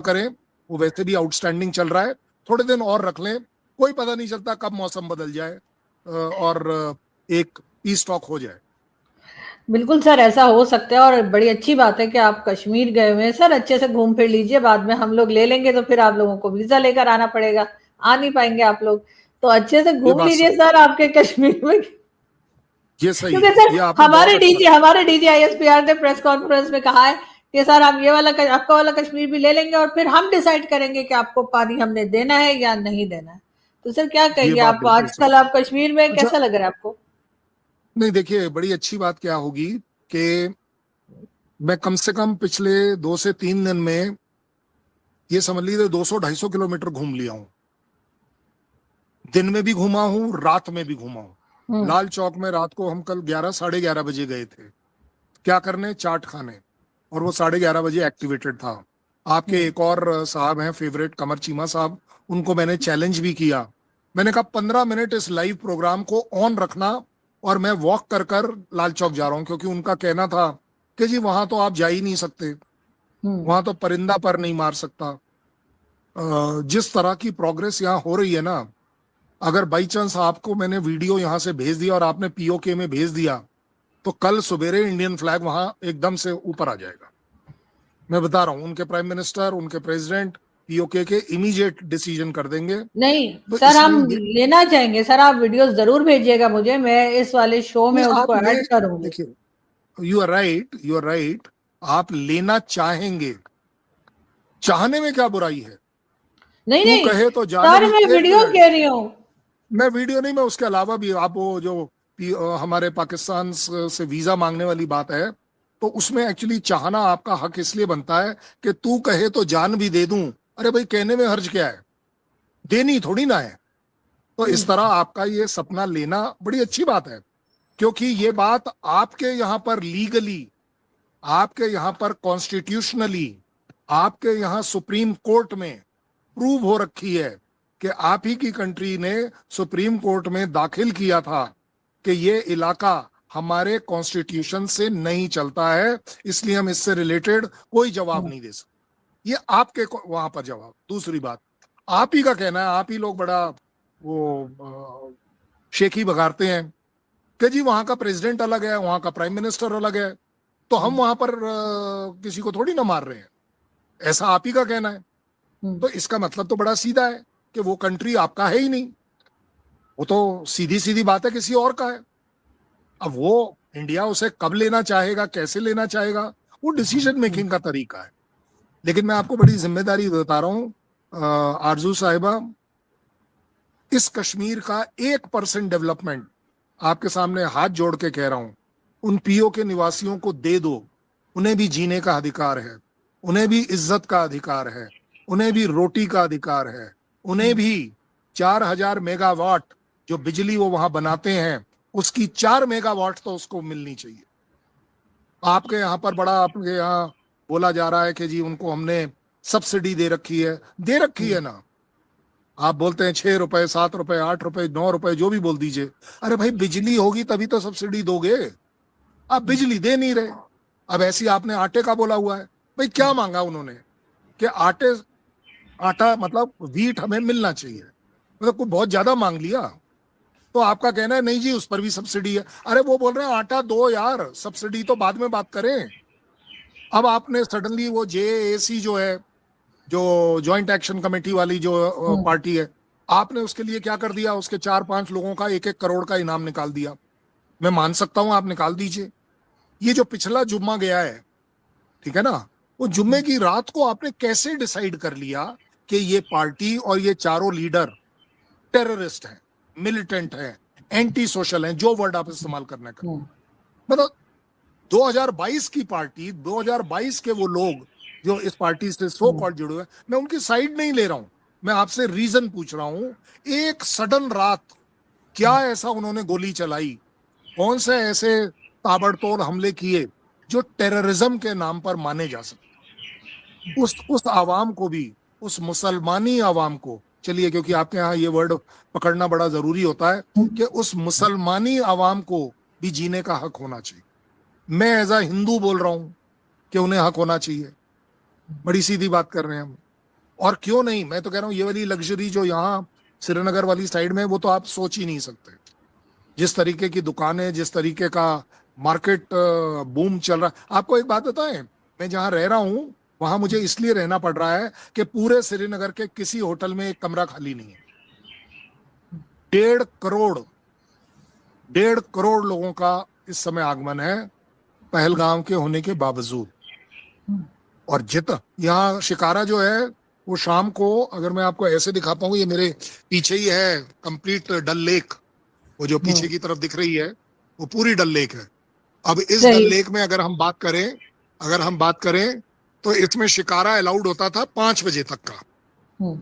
करें, वो वैसे भी आउटस्टैंडिंग चल रहा है, थोड़े दिन और रख लें, कोई पता नहीं चलता कब मौसम बदल जाए और एक पीस टॉक हो जाए। बिल्कुल सर, ऐसा हो सकता है और बड़ी अच्छी बात है कि आप कश्मीर गए हुए हैं सर। अच्छे से घूम फिर लीजिए, बाद में हम लोग ले लेंगे तो फिर आप लोगों को वीजा लेकर आना पड़ेगा, आ नहीं पाएंगे आप लोग। तो अच्छे से ये घूम बात लीजिए सही, सर आपके कश्मीर में। ये सही क्योंकि है, सर ये आपने बहुत अच्छा कहा। हमारे डीजी आईएसपीआर ने प्रेस कॉन्फ्रेंस में कहा है कि सर हम ये वाला आपका वाला कश्मीर भी ले लेंगे और फिर हम डिसाइड करेंगे कि आपको पानी हमने देना है या नहीं देना है। तो सर क्या ये कहेंगे बात आप, बिल्कुल सही। आजकल आप कश्मीर में अच्छा, कैसा लग रहा है आपको? नहीं देखिए, बड़ी अच्छी बात क्या होगी कि मैं कम से कम पिछले 2 से 3 दिन में ये समझ लीजिए 200-250 किलोमीटर घूम लिया हूँ। दिन में भी घूमा हूँ, रात में भी घूमा हूँ। हम्म। लाल चौक में रात को हम कल 11, 11:30 बजे गए थे, क्या करने, चाट खाने, और वो 11:30 बजे एक्टिवेटेड था। आपके हम्म। एक और साहब हैं फेवरेट, कमर चीमा साहब, उनको मैंने चैलेंज भी किया। मैंने कहा 15 मिनट इस लाइव प्रोग्राम को ऑन रखना और मैं वॉक कर कर लाल चौक जा रहा हूं, क्योंकि उनका कहना था कि जी वहां तो आप जा ही नहीं सकते, हम्म। वहां तो परिंदा पर नहीं मार सकता। जिस तरह की प्रोग्रेस यहाँ हो रही है ना, अगर बाई चांस आपको मैंने वीडियो यहाँ से भेज दिया और आपने पीओके में भेज दिया, तो कल सवेरे इंडियन फ्लैग वहां एकदम से ऊपर आ जाएगा। मैं बता रहा हूं, उनके प्राइम मिनिस्टर, उनके प्रेसिडेंट पीओके के इमीडिएट डिसीजन कर देंगे। नहीं तो सर, हम इसलिए ये, लेना चाहेंगे सर, आप वीडियोस जरूर भेजिएगा मुझे, मैं इस वाले शो में नहीं आप उसको ले, ऐड करूंगी। देखिए, you are right, you are right, आप लेना चाहेंगे, चाहने में क्या बुराई है। नहीं तू नहीं कहे तो जाने सर, भी, मैं एक वीडियो मिनट, कह रही हूँ। मैं वीडियो नहीं, मैं उसके अलावा भी, आप वो जो हमारे पाकिस्तान से वीजा मांगने वाली बात है, तो उसमें एक्चुअली चाहना आपका हक इसलिए बनता है कि तू कहे तो जान भी दे दूं। अरे भाई, कहने में हर्ज क्या है, देनी थोड़ी ना है। तो इस तरह आपका ये सपना लेना बड़ी अच्छी बात है, क्योंकि ये बात आपके यहाँ पर लीगली, आपके यहाँ पर कॉन्स्टिट्यूशनली, आपके यहाँ सुप्रीम कोर्ट में प्रूव हो रखी है कि आप ही की कंट्री ने सुप्रीम कोर्ट में दाखिल किया था कि ये इलाका हमारे कॉन्स्टिट्यूशन से नहीं चलता है, इसलिए हम इससे रिलेटेड कोई जवाब नहीं दे सकते। ये आपके वहां पर जवाब। दूसरी बात, आप ही का कहना है, आप ही लोग बड़ा वो शेखी बघारते हैं कि जी वहां का प्रेसिडेंट अलग है, वहां का प्राइम मिनिस्टर अलग है, तो हम वहां पर किसी को थोड़ी ना मार रहे हैं, ऐसा आप ही का कहना है। तो इसका मतलब तो बड़ा सीधा है कि वो कंट्री आपका है ही नहीं, वो तो सीधी सीधी बात है किसी और का है। अब वो इंडिया उसे कब लेना चाहेगा, कैसे लेना चाहेगा, वो डिसीजन मेकिंग का तरीका है। लेकिन मैं आपको बड़ी जिम्मेदारी बता रहा हूं आरजू साहिबा, इस कश्मीर का 1% डेवलपमेंट, आपके सामने हाथ जोड़ के कह रहा हूं, उन पीओ के निवासियों को दे दो। उन्हें भी जीने का अधिकार है, उन्हें भी इज्जत का अधिकार है, उन्हें भी रोटी का अधिकार है, उन्हें भी 4,000 मेगावाट जो बिजली वो वहां बनाते हैं, उसकी 4 मेगावाट तो उसको मिलनी चाहिए। आपके यहाँ पर बड़ा, आपके यहाँ बोला जा रहा है कि जी उनको हमने सब्सिडी दे रखी है, दे रखी है ना। आप बोलते हैं 6 रुपए, 7 रुपए, 8 रुपए, 9 रुपए, जो भी बोल दीजिए। अरे भाई, बिजली होगी तभी तो सब्सिडी दोगे, आप बिजली दे नहीं रहे। अब ऐसी आपने आटे का बोला हुआ है, भाई क्या मांगा उन्होंने कि आटा मतलब व्हीट हमें मिलना चाहिए, मतलब कुछ बहुत ज्यादा मांग लिया। तो आपका कहना है नहीं जी उस पर भी सब्सिडी है। अरे वो बोल रहे हैं आटा दो यार, सब्सिडी तो बाद में बात करें। अब आपने सडनली वो जेएसी जो है, जो जॉइंट एक्शन कमेटी वाली जो पार्टी है, आपने उसके लिए क्या कर दिया, उसके 4-5 लोगों का 1-1 करोड़ का इनाम निकाल दिया। मैं मान सकता हूं, आप निकाल दीजिए। ये जो पिछला जुम्मा गया है, ठीक है ना, वो जुम्मे की रात को आपने कैसे डिसाइड कर लिया कि ये पार्टी और ये चारों लीडर टेररिस्ट हैं, मिलिटेंट हैं, एंटी सोशल हैं, जो वर्ड आप इस्तेमाल करने का, मतलब 2022 की पार्टी, 2022 के वो लोग जो इस पार्टी से सो कॉल्ड जुड़े हुए हैं, मैं उनकी साइड नहीं ले रहा हूं, मैं आपसे रीजन पूछ रहा हूं। एक सडन रात क्या ऐसा उन्होंने गोली चलाई, कौन से ऐसे ताबड़तोड़ हमले किए जो टेररिज्म के नाम पर माने जा सकते, उस आवाम को भी, उस मुसलमानी आवाम को, चलिए क्योंकि आपके यहाँ ये वर्ड पकड़ना बड़ा जरूरी होता है, कि उस मुसलमानी आवाम को भी जीने का हक होना चाहिए। मैं एज अ हिंदू बोल रहा हूं कि उन्हें हक होना चाहिए। बड़ी सीधी बात कर रहे हैं हम। और क्यों नहीं, मैं तो कह रहा हूँ ये वाली लग्जरी जो यहाँ श्रीनगर वाली साइड में, वो तो आप सोच ही नहीं सकते। जिस तरीके की दुकानें, जिस तरीके का मार्केट बूम चल रहा है। आपको एक बात बताएं, मैं जहां रह रहा हूं वहां मुझे इसलिए रहना पड़ रहा है कि पूरे श्रीनगर के किसी होटल में एक कमरा खाली नहीं है। 1.5 करोड़ 1.5 करोड़ लोगों का इस समय आगमन है पहलगाम के होने के बावजूद। और यहाँ शिकारा जो है वो शाम को, अगर मैं आपको ऐसे दिखा पाऊँ, ये मेरे पीछे ही है कंप्लीट डल लेक, वो जो पीछे की तरफ दिख रही है वो पूरी डल लेक है। अब इस डल सही। लेक में अगर हम बात करें तो इसमें शिकारा अलाउड होता था 5 बजे तक का।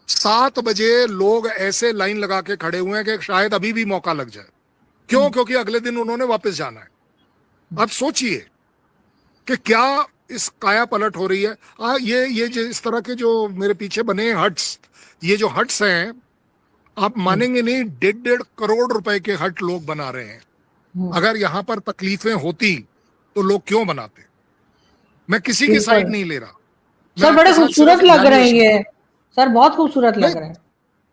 7 बजे लोग ऐसे लाइन लगा के खड़े हुए हैं कि शायद अभी भी मौका लग जाए। क्यों? क्योंकि अगले दिन उन्होंने वापस जाना है। अब सोचिए कि क्या इस काया पलट हो रही है। ये जो इस तरह के जो मेरे पीछे बने हट्स, ये जो हट्स हैं, आप मानेंगे नहीं, 1.5 करोड़ रुपए के हट लोग बना रहे हैं। अगर यहाँ पर तकलीफें होती तो लोग क्यों बनाते? मैं किसी की साइड नहीं ले रहा, मैं सर बड़े आपके साथ खूबसूरत सिर्फ लग रहे हैं इवैल्यूएशन। ये, सर बहुत खूबसूरत लग नहीं, रहे हैं।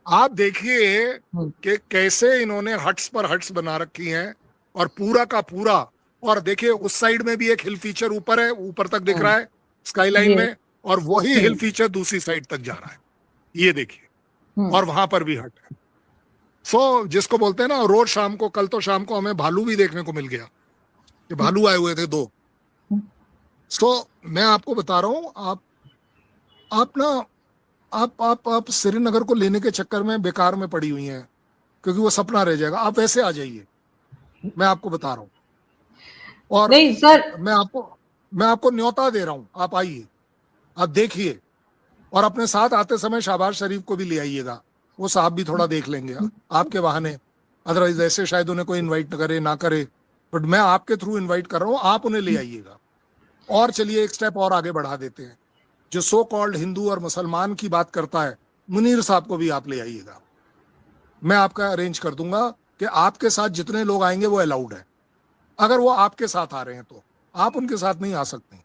आप देखिए कि कैसे इन्होंने हट्स पर हट्स बना रखी हैं, और पूरा का पूरा। और देखिए उस साइड में भी एक हिल फीचर ऊपर है, ऊपर तक दिख रहा है स्काईलाइन में, और वही हिल फीचर दूसरी साइड तक जा रहा है, ये देखिए। और वहां पर भी हट है। जिसको बोलते हैं ना, रोज शाम को, कल तो शाम को हमें भालू भी देखने को मिल गया कि भालू आए हुए थे 2। मैं आपको बता रहा हूं, आप ना आप श्रीनगर को लेने के चक्कर में बेकार में पड़ी हुई हैं, क्योंकि वो सपना रह जाएगा। आप वैसे आ जाइए, मैं आपको बता रहा हूं। और नहीं सर, मैं आपको न्योता दे रहा हूं, आप आइए, आप देखिए। और अपने साथ आते समय शहबाज शरीफ को भी ले आइएगा, वो साहब भी थोड़ा देख लेंगे आपके बहाने। अदरवाइज ऐसे शायद उन्हें कोई इनवाइट करे ना करे, बट मैं आपके थ्रू इनवाइट कर रहा हूं, आप उन्हें ले आइएगा। और चलिए एक स्टेप और आगे बढ़ा देते हैं। जो सो कॉल्ड हिंदू और मुसलमान की बात करता है, मुनीर साहब को भी आप ले आइएगा। मैं आपका अरेंज कर दूंगा कि आपके साथ जितने लोग आएंगे वो अलाउड है। अगर वो आपके साथ आ रहे हैं तो आप उनके साथ नहीं आ सकते,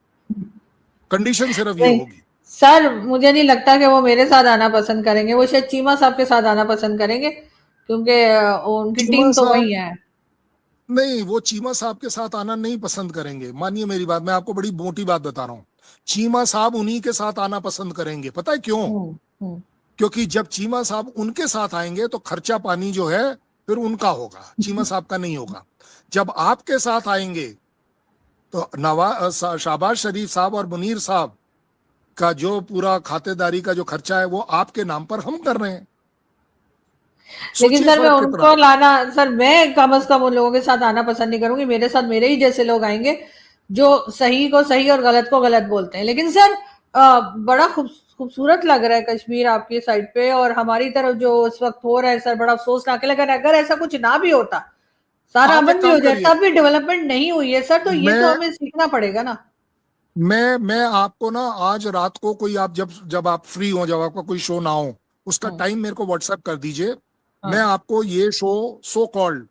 कंडीशन सिर्फ ये नहीं होगी। सर, मुझे नहीं लगता कि वो मेरे साथ आना पसंद करेंगे। वो शायद चीमा साहब के साथ आना पसंद करेंगे, क्योंकि उनकी चीमा टीम तो साहब, वही है। नहीं, वो चीमा साहब के साथ आना नहीं पसंद करेंगे। मानिए मेरी बात, मैं आपको बड़ी मोटी बात बता रहा हूँ। चीमा साहब उन्हीं के साथ आना पसंद करेंगे। पता है क्यों? क्योंकि जब चीमा साहब उनके साथ आएंगे तो खर्चा पानी जो है फिर उनका होगा, चीमा साहब का नहीं होगा। जब आपके साथ आएंगे तो शहबाज शरीफ साहब और मुनीर साहब का जो पूरा खातेदारी का जो खर्चा है वो आपके नाम पर हम कर रहे हैं। लेकिन सोचिए सर मैं फर्क कितना उनको है। लाना, सर मैं कम से कम उन लोगों के साथ आना पसंद नहीं करूंगी। मेरे साथ मेरे ही जैसे लोग आएंगे जो सही को सही और गलत को गलत बोलते हैं। लेकिन सर बड़ा खूबसूरत लग रहा है कश्मीर आपकी साइड पे, और हमारी तरफ जो इस वक्त हो रहा है सर, बड़ा अफसोसनाक है। लेकिन अगर ऐसा कुछ ना भी होता, सारा आप एक अमन भी हो काम जाए, करिए, तब भी डेवलपमेंट नहीं हुई है सर, तो ये तो मैं हमें सीखना पड़ेगा ना। मैं आपको ना आज रात को कोई, आप जब जब आप फ्री हो, जब आपका कोई शो ना हो, उसका टाइम मेरे को व्हाट्सएप कर दीजिए। मैं आपको ये शो, सो कॉल्ड,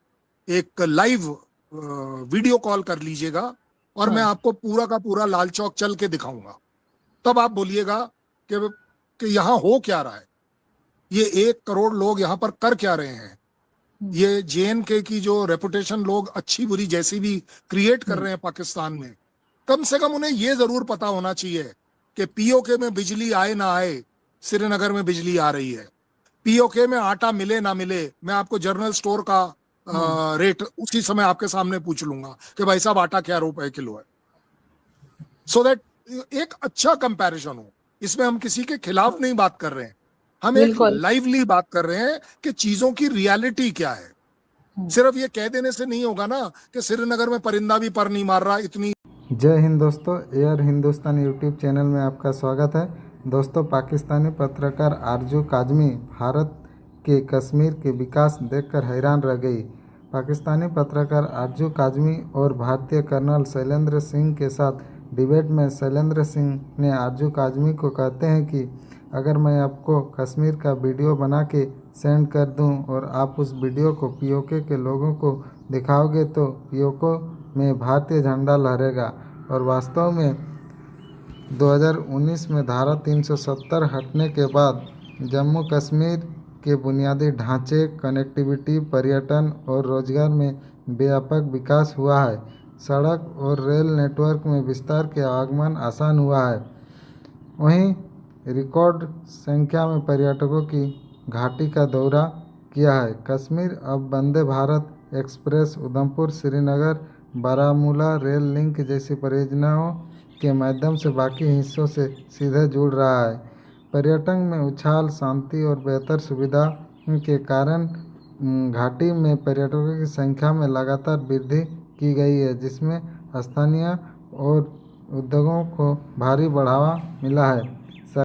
एक लाइव वीडियो कॉल कर लीजिएगा, और मैं आपको पूरा का पूरा लाल चौक चल के दिखाऊंगा। तब आप बोलिएगा कि यहाँ हो क्या रहा है, ये 1 करोड़ लोग यहाँ पर कर क्या रहे हैं। ये JNK की जो रेपुटेशन लोग अच्छी बुरी जैसी भी क्रिएट कर रहे हैं पाकिस्तान में, कम से कम उन्हें ये जरूर पता होना चाहिए कि POK में बिजली आए ना आए, श्रीनगर में बिजली आ रही है। POK में आटा मिले ना मिले, मैं आपको जनरल स्टोर का रेट उसी समय आपके सामने पूछ लूंगा कि भाई साहब आटा क्या रुपए किलो है, सो दैट एक अच्छा कंपैरिजन हो। इसमें हम किसी के खिलाफ नहीं बात कर रहे हैं, हम एक बिल्कुल। लाइवली बात कर रहे हैं कि चीजों की रियलिटी क्या है। सिर्फ ये कह देने से नहीं होगा ना कि श्रीनगर में परिंदा भी पर नहीं मार रहा। इतनी जय हिंद दोस्तों, एयर हिंदुस्तान यूट्यूब चैनल में आपका स्वागत है। दोस्तों, पाकिस्तानी पत्रकार आरजू काजमी भारत के कश्मीर के विकास देखकर हैरान रह गई। पाकिस्तानी पत्रकार आरजू काजमी और भारतीय कर्नल शैलेंद्र सिंह के साथ डिबेट में शैलेंद्र सिंह ने आरजू काजमी को कहते हैं कि अगर मैं आपको कश्मीर का वीडियो बना के सेंड कर दूं और आप उस वीडियो को POK के लोगों को दिखाओगे तो POK में भारतीय झंडा लहरेगा। और वास्तव में 2019 में धारा 370 हटने के बाद जम्मू कश्मीर के बुनियादी ढांचे, कनेक्टिविटी, पर्यटन और रोजगार में व्यापक विकास हुआ है। सड़क और रेल नेटवर्क में विस्तार के आगमन आसान हुआ है। वहीं रिकॉर्ड संख्या में पर्यटकों की घाटी का दौरा किया है। कश्मीर अब Vande Bharat express, Udhampur Srinagar Baramulla rail link जैसी परियोजनाओं के माध्यम से बाकी हिस्सों से सीधे जुड़ रहा है। पर्यटन में उछाल, शांति और बेहतर सुविधा के कारण घाटी में पर्यटकों की संख्या में लगातार वृद्धि की गई है, जिसमें स्थानीय और उद्योगों को भारी बढ़ावा मिला है।